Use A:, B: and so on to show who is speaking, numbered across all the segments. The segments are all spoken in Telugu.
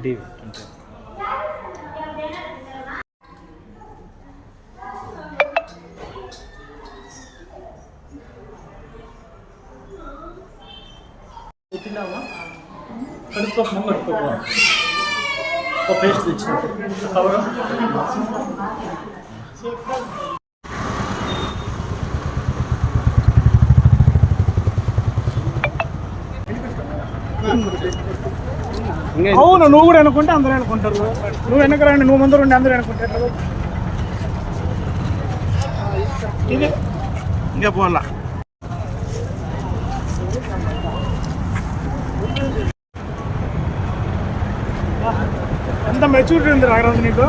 A: టీవీ అంటే కడుక్కోమ్మా ఒక పేస్ట్ తెచ్చినట్టు కవర్ అవును, నువ్వు కూడా అనుకుంటే అందరూ అనుకుంటారు. నువ్వు వెనక రండి, నువ్వు ముందు రండి, అందరూ అనుకుంటారు. ఇంకా పోలా ఎంత మెచ్యూరిటీ ఉంది రాగరాజు నీకు.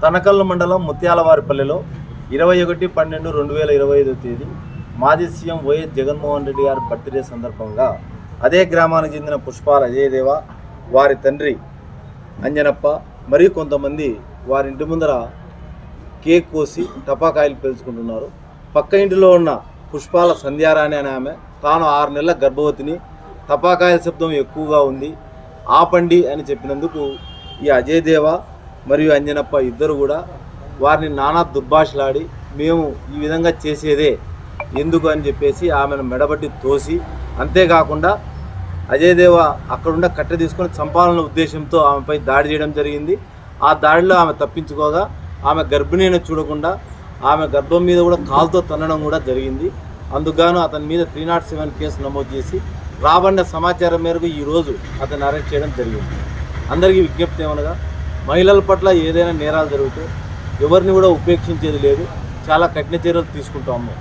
B: తనకల్లు మండలం ముత్యాలవారిపల్లిలో 21/12/2025 తేదీ మాజీ సీఎం వైఎస్ జగన్మోహన్ రెడ్డి గారి బర్త్డే సందర్భంగా అదే గ్రామానికి చెందిన పుష్పాల అజయదేవ, వారి తండ్రి అంజనప్ప మరియు కొంతమంది వారి ఇంటి ముందర కేక్ కోసి టపాకాయలు పేల్చుకుంటున్నారు. పక్క ఇంటిలో ఉన్న పుష్పాల సంధ్యారాణి అనే ఆమె తాను 6 నెలల గర్భవతిని, టపాకాయల శబ్దం ఎక్కువగా ఉంది, ఆపండి అని చెప్పినందుకు ఈ అజయదేవ మరియు అంజనప్ప ఇద్దరు కూడా వారిని నానా దుర్భాషలాడి మేము ఈ విధంగా చేసేదే ఎందుకు అని చెప్పేసి ఆమెను మెడబట్టి తోసి, అంతేకాకుండా అజయదేవ అక్కడున్న కట్టె తీసుకొని చంపాలన్న ఉద్దేశంతో ఆమెపై దాడి చేయడం జరిగింది. ఆ దాడిలో ఆమె తప్పించుకోగా ఆమె గర్భిణీని చూడకుండా ఆమె గర్భం మీద కూడా కాలుతో తన్నడం కూడా జరిగింది. అందుకుగాను అతని మీద 307 కేసు నమోదు చేసి రాబడిన సమాచారం మేరకు ఈరోజు అతన్ని అరెస్ట్ చేయడం జరిగింది. అందరికీ విజ్ఞప్తి ఏమనగా, మహిళల పట్ల ఏదైనా నేరాలు జరిగితే ఎవరిని కూడా ఉపేక్షించేది లేదు, చాలా కఠిన చర్యలు తీసుకుంటాము.